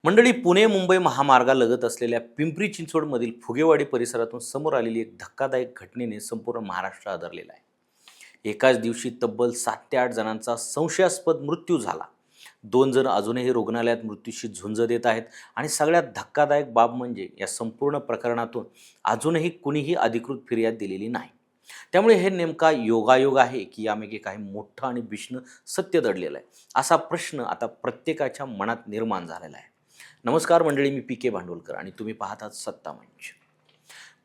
मंडळी, पुणे मुंबई महामार्गालगत असलेल्या पिंपरी चिंचवडमधील फुगेवाडी परिसरातून समोर आलेली एक धक्कादायक घटनेने संपूर्ण महाराष्ट्र आदरलेला आहे. एकाच दिवशी तब्बल 7 ते 8 जणांचा संशयास्पद मृत्यू झाला. 2 जण अजूनही रुग्णालयात मृत्यूशी झुंज देत आहेत आणि सगळ्यात धक्कादायक बाब म्हणजे या संपूर्ण प्रकरणातून अजूनही कुणीही अधिकृत फिर्याद दिलेली नाही. त्यामुळे हे नेमका योगायोग आहे की यामागे काही मोठं आणि भीषण सत्य दडलेलं आहे, असा प्रश्न आता प्रत्येकाच्या मनात निर्माण झालेला आहे. नमस्कार मंडळी, मी PK भांडवलकर आणि तुम्ही पाहतात सत्ता मंच.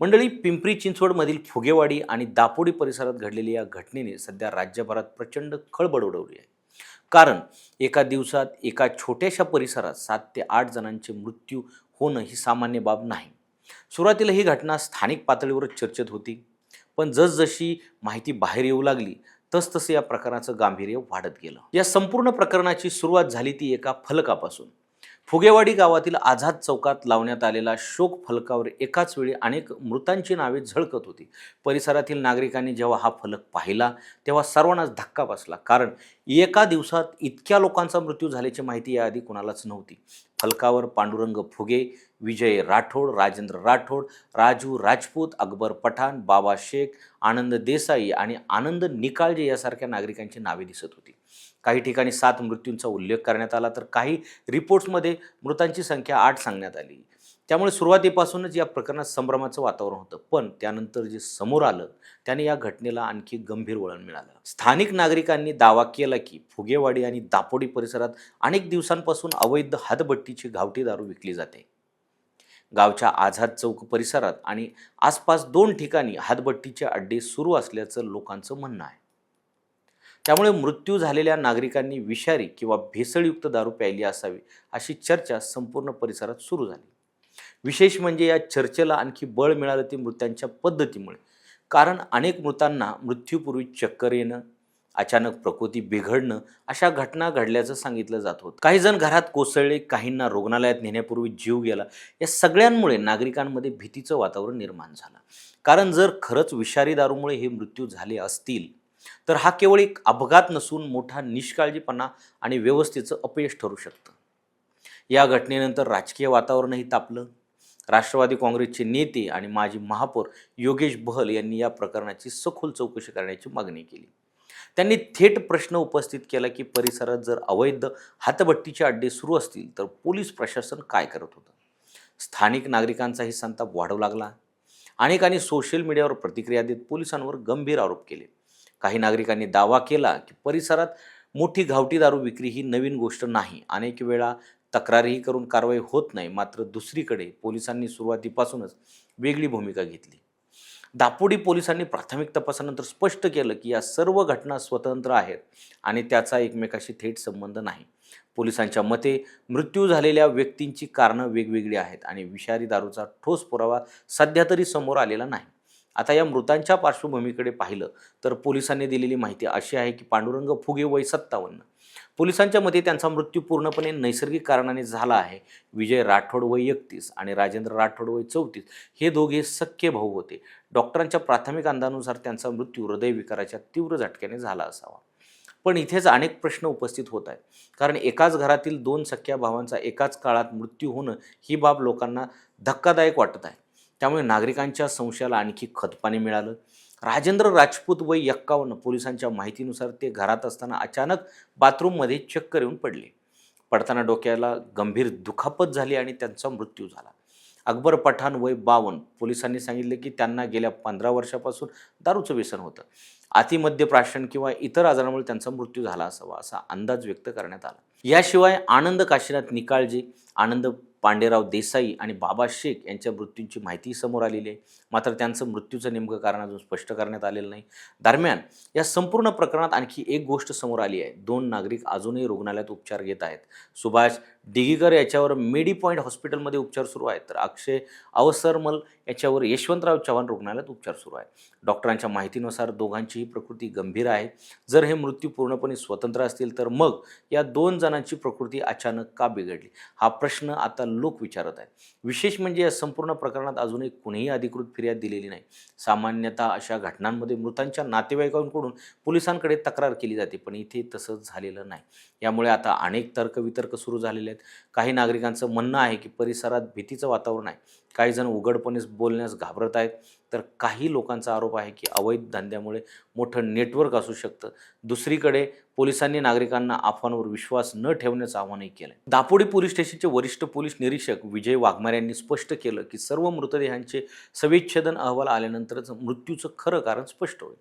मंडळी, पिंपरी चिंचवडमधील फुगेवाडी आणि दापोडी परिसरात घडलेल्या या घटनेने सध्या राज्यभरात प्रचंड खळबळ उडवली आहे. कारण एका दिवसात एका छोट्याशा परिसरात 7 ते 8 जणांचे मृत्यू होणं ही सामान्य बाब नाही. सुरुवातीला ही घटना स्थानिक पातळीवरच चर्चेत होती, पण जसजशी माहिती बाहेर येऊ लागली तसतसे या प्रकरणाचं गांभीर्य वाढत गेलं. या संपूर्ण प्रकरणाची सुरुवात झाली ती एका फलकापासून. फुगेवाडी गावातील आझाद चौकात लावण्यात आलेल्या शोक फलकावर एकाच वेळी अनेक मृतांची नावे झळकत होती. परिसरातील नागरिकांनी जेव्हा हा फलक पाहिला तेव्हा सर्वांनाच धक्का बसला, कारण एका दिवसात इतक्या लोकांचा मृत्यू झाल्याची माहिती याआधी कुणालाच नव्हती. फलकावर पांडुरंग फुगे, विजय राठोड, राजेंद्र राठोड, राजू राजपूत, अकबर पठाण, बाबा शेख, आनंद देसाई आणि आनंद निकाळजे यासारख्या नागरिकांची नावे दिसत होती. काही ठिकाणी 7 मृत्यूंचा उल्लेख करण्यात आला, तर काही रिपोर्ट्समध्ये मृतांची संख्या 8 सांगण्यात आली. त्यामुळे सुरुवातीपासूनच या प्रकरणात संभ्रमाचं वातावरण होतं. पण त्यानंतर जे समोर आलं त्याने या घटनेला आणखी गंभीर वळण मिळालं. स्थानिक नागरिकांनी दावा केला की फुगेवाडी आणि दापोडी परिसरात अनेक दिवसांपासून अवैध हातभट्टीची गावठी दारू विकली जाते. गावच्या आझाद चौक परिसरात आणि आसपास 2 ठिकाणी हातभट्टीचे अड्डे सुरू असल्याचं लोकांचं म्हणणं आहे. त्यामुळे मृत्यू झालेल्या नागरिकांनी विषारी किंवा भेसळयुक्त दारू प्यायली असावी अशी चर्चा संपूर्ण परिसरात सुरू झाली. विशेष म्हणजे या चर्चेला आणखी बळ मिळालं ते मृत्यांच्या पद्धतीमुळे. कारण अनेक मृतांना मृत्यूपूर्वी चक्कर येणं, अचानक प्रकृती बिघडणं अशा घटना घडल्याचं सांगितलं जात होतं. काही जण घरात कोसळले, काहींना रुग्णालयात नेण्यापूर्वी जीव गेला. या सगळ्यांमुळे नागरिकांमध्ये भीतीचं वातावरण निर्माण झालं. कारण जर खरंच विषारी दारूमुळे हे मृत्यू झाले असतील तर हा केवळ एक अपघात नसून मोठा निष्काळजीपणा आणि व्यवस्थेचं अपयश ठरू शकतं. या घटनेनंतर राजकीय वातावरणही तापलं. राष्ट्रवादी काँग्रेसचे नेते आणि माजी महापौर योगेश बहल यांनी या प्रकरणाची सखोल चौकशी करण्याची मागणी केली. त्यांनी थेट प्रश्न उपस्थित केला की परिसरात जर अवैध हातभट्टीचे अड्डे सुरू असतील तर पोलीस प्रशासन काय करत होतं. स्थानिक नागरिकांचाही संताप वाढू लागला. अनेकांनी सोशल मीडियावर प्रतिक्रिया देत पोलिसांवर गंभीर आरोप केले. काही नागरिकांनी दावा केला की परिसरात मोठी गावठी दारू विक्री ही नवीन गोष्ट नाही. अनेक वेळा तक्रारही करून कारवाई होत नाही. मात्र दुसरीकडे पोलिसांनी सुरुवातीपासूनच वेगळी भूमिका घेतली. दापोडी पोलिसांनी प्राथमिक तपासानंतर स्पष्ट केलं की या सर्व घटना स्वतंत्र आहेत आणि त्याचा एकमेकाशी थेट संबंध नाही. पोलिसांच्या मते मृत्यू झालेल्या व्यक्तींची कारणं वेगवेगळी आहेत आणि विषारी दारूचा ठोस पुरावा सध्या तरी समोर आलेला नाही. आता या मृतांच्या पार्श्वभूमीकडे पाहिलं तर पोलिसांनी दिलेली माहिती अशी आहे की पांडुरंग फुगे वय 57. पोलिसांच्या मते त्यांचा मृत्यू पूर्णपणे नैसर्गिक कारणाने झाला आहे. विजय राठोड वय 31 आणि राजेंद्र राठोड वय 34 हे दोघे सख्खे भाऊ होते. डॉक्टरांच्या प्राथमिक अंदानुसार त्यांचा मृत्यू हृदयविकाराच्या तीव्र झटक्याने झाला असावा. पण इथेच अनेक प्रश्न उपस्थित होत आहेत. कारण एकाच घरातील 2 सख्ख्या भावांचा एकाच काळात मृत्यू होणं ही बाब लोकांना धक्कादायक वाटत आहे. त्यामुळे नागरिकांच्या संशयाला आणखी खतपाणी मिळालं. राजेंद्र राजपूत वय 51, पोलिसांच्या माहितीनुसार ते घरात असताना अचानक बाथरूममध्ये चक्कर येऊन पडले. पडताना डोक्याला गंभीर दुखापत झाली आणि त्यांचा मृत्यू झाला. अकबर पठाण वय 52, पोलिसांनी सांगितले की त्यांना गेल्या 15 वर्षापासून दारूचं व्यसन होतं. अतिमद्यप्राशन किंवा इतर आजारामुळे त्यांचा मृत्यू झाला असावा असा अंदाज व्यक्त करण्यात आला. याशिवाय आनंद काशीनाथ निकाळजे, आनंद पांडेराव देसाई आणि बाबा शेख यांच्या मृत्यूंची माहिती समोर आलेली आहे. मात्र त्यांचं मृत्यूचं नेमकं कारण अजून स्पष्ट करण्यात आलेलं नाही. दरम्यान या संपूर्ण प्रकरणात आणखी एक गोष्ट समोर आली आहे. 2 नागरिक अजूनही रुग्णालयात उपचार घेत आहेत. सुभाष दिगीकर याच्यावर मेडी पॉईंट हॉस्पिटलमध्ये उपचार सुरू आहेत, तर अक्षय अवसरमल याच्यावर यशवंतराव चव्हाण रुग्णालयात उपचार सुरू आहे. डॉक्टरांच्या माहितीनुसार दोघांचीही प्रकृती गंभीर आहे. जर हे मृत्यू पूर्णपणे स्वतंत्र असतील तर मग या 2 जणांची प्रकृती अचानक का बिघडली, हा प्रश्न आता लोक विचारत आहेत. विशेष म्हणजे या संपूर्ण प्रकरणात अजूनही कुणीही अधिकृत फिर्याद दिलेली नाही. सामान्यतः अशा घटनांमध्ये मृतांच्या नातेवाईकांकडून पोलिसांकडे तक्रार केली जाते, पण इथे तसंच झालेलं नाही. यामुळे आता अनेक तर्कवितर्क सुरू झालेले आहेत. काही नागरिकांचं म्हणणं आहे की परिसरात भीतीचं वातावरण आहे. काही जण उघडपणे बोलण्यास घाबरत आहेत, तर काही लोकांचा आरोप आहे की अवैध धंद्यामुळे मोठं नेटवर्क असू शकतं. दुसरीकडे पोलिसांनी नागरिकांना अफवांवर विश्वास न ठेवण्याचं आवाहनही केलं. दापोडी पोलीस स्टेशनचे वरिष्ठ पोलीस निरीक्षक विजय वाघमारे यांनी स्पष्ट केलं की सर्व मृतदेहांचे शवविच्छेदन अहवाल आल्यानंतरच मृत्यूचं खरं कारण स्पष्ट होईल.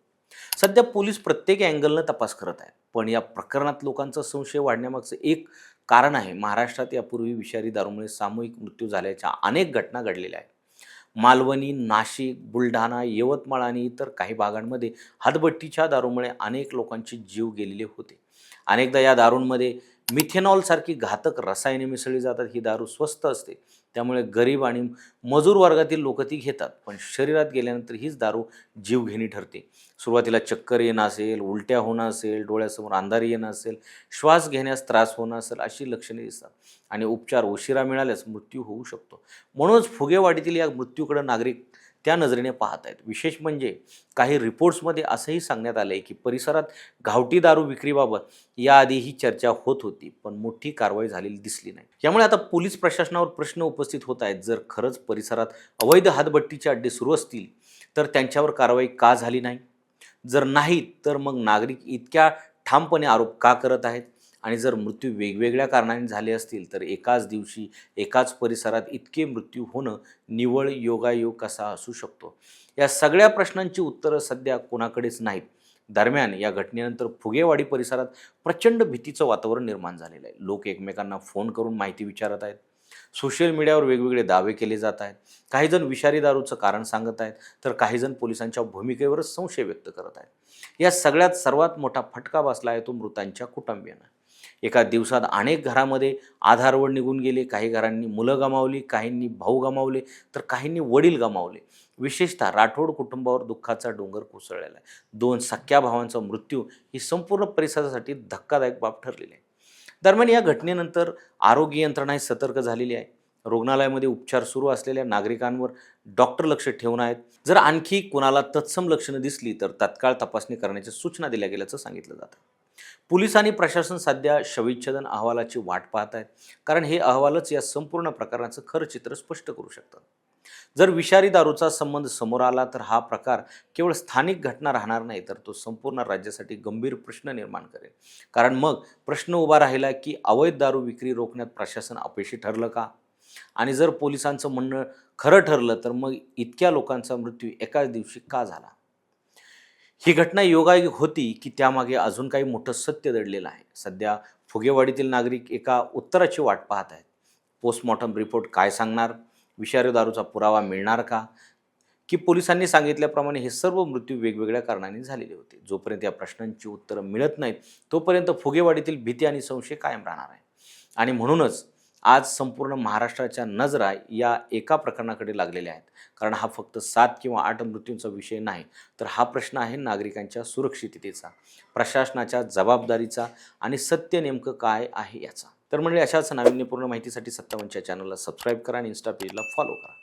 सध्या पोलीस प्रत्येक अँगलनं तपास करत आहेत, पण या प्रकरणात लोकांचा संशय वाढण्यामागचं एक कारण आहे, महाराष्ट्रात यापूर्वी विषारी दारूमुळे सामूहिक मृत्यू झाल्याच्या अनेक घटना घडलेल्या आहेत. मालवणी, नाशिक, बुलढाणा, यवतमाळ आणि इतर काही भागांमध्ये हातभट्टीच्या दारूमुळे अनेक लोकांचे जीव गेलेले होते. अनेकदा या दारूंमध्ये मिथेनॉलसारखी घातक रसायने मिसळली जातात. ही दारू स्वस्त असते, त्यामुळे गरीब आणि मजूर वर्गातील लोक ती घेतात, पण शरीरात गेल्यानंतर हीच दारू जीवघेणी ठरते. सुरुवातीला चक्कर येणं असेल, उलट्या होणं असेल, डोळ्यासमोर अंधारी येणं असेल, श्वास घेण्यास त्रास होणं असेल, अशी लक्षणे दिसतात आणि उपचार उशिरा मिळाल्यास मृत्यू होऊ शकतो. म्हणूनच फुगेवाडीतील या मृत्यूकडे नागरिक त्या नजरेने पाहत आहेत. विशेष म्हणजे काही रिपोर्ट्समध्ये असंही सांगण्यात आलं आहे की परिसरात गावठी दारू विक्रीबाबत याआधीही चर्चा होत होती, पण मोठी कारवाई झालेली दिसली नाही. यामुळे आता पोलीस प्रशासनावर प्रश्न उपस्थित होत आहेत, जर खरंच परिसरात अवैध हातभट्टीचे अड्डे सुरू असतील तर त्यांच्यावर कारवाई का झाली नाही? जर नाही तर मग नागरिक इतक्या ठामपणे आरोप का करत आहेत? आणि जर मृत्यू वेगवेगळ्या कारणांनी झाले असतील तर एकाच दिवशी एकाच परिसरात इतके मृत्यू होणं निव्वळ योगायोग कसा असू शकतो? या सगळ्या प्रश्नांची उत्तरं सध्या कोणाकडेच नाहीत. दरम्यान या घटनेनंतर फुगेवाडी परिसरात प्रचंड भीतीचं वातावरण निर्माण झालेलं आहे. लोक एकमेकांना फोन करून माहिती विचारत आहेत. सोशल मीडियावर वेगवेगळे दावे केले जात आहेत. काही जण विषारी दारूचं कारण सांगत आहेत, तर काही जण पोलिसांच्या भूमिकेवरच संशय व्यक्त करत आहेत. या सगळ्यात सर्वात मोठा फटका बसला आहे तो मृतांच्या कुटुंबियांना. एका दिवसात अनेक घरामध्ये आधारवड निघून गेले. काही घरांनी मुलं गमावली, काहींनी भाऊ गमावले, तर काहींनी वडील गमावले. विशेषतः राठोड कुटुंबावर दुःखाचा डोंगर कोसळलेला आहे. 2 सख्या भावांचा मृत्यू ही संपूर्ण परिसरासाठी धक्कादायक बाब ठरलेली आहे. दरम्यान या घटनेनंतर आरोग्य यंत्रणाही सतर्क झालेली आहे. रुग्णालयामध्ये उपचार सुरू असलेल्या नागरिकांवर डॉक्टर लक्ष ठेवून आहेत. जर आणखी कुणाला तत्सम लक्षणं दिसली तर तत्काळ तपासणी करण्याच्या सूचना दिल्या गेल्याचं सांगितलं जातं. पोलीस आणि प्रशासन सध्या शवविच्छेदन अहवालाची वाट पाहत आहेत, कारण हे अहवालच या संपूर्ण प्रकरणाचं खरं चित्र स्पष्ट करू शकतात. जर विषारी दारूचा संबंध समोर आला तर हा प्रकार केवळ स्थानिक घटना राहणार नाही, तर तो संपूर्ण राज्यासाठी गंभीर प्रश्न निर्माण करेल. कारण मग प्रश्न उभा राहिला की अवैध दारू विक्री रोखण्यात प्रशासन अपयशी ठरलं का? आणि जर पोलिसांचं म्हणणं खरं ठरलं तर मग इतक्या लोकांचा मृत्यू एकाच दिवशी का झाला? ही घटना योगायोग होती की त्यामागे अजून काही मोठं सत्य दडलेलं आहे? सध्या फुगेवाडीतील नागरिक एका उत्तराची वाट पाहत आहेत. पोस्टमॉर्टम रिपोर्ट काय सांगणार? विषारी दारूचा पुरावा मिळणार का? की पोलिसांनी सांगितल्याप्रमाणे हे सर्व मृत्यू वेगवेगळ्या कारणांनी झालेले होते? जोपर्यंत या प्रश्नांची उत्तरं मिळत नाहीत तोपर्यंत फुगेवाडीतील भीती आणि संशय कायम राहणार आहे. आणि म्हणूनच आज संपूर्ण महाराष्ट्राच्या नजरा या एका प्रकरणाकडे लागलेल्या आहेत. कारण हा फक्त 7 किंवा 8 मृत्यूंचा विषय नाही, तर हा प्रश्न आहे नागरिकांच्या सुरक्षिततेचा, प्रशासनाच्या जबाबदारीचा आणि सत्य नेमकं काय आहे याचा. तर म्हणजे अशाच नाविन्यपूर्ण माहितीसाठी सत्तावनच्या चॅनलला सबस्क्राईब करा आणि इन्स्टा पेजला फॉलो करा.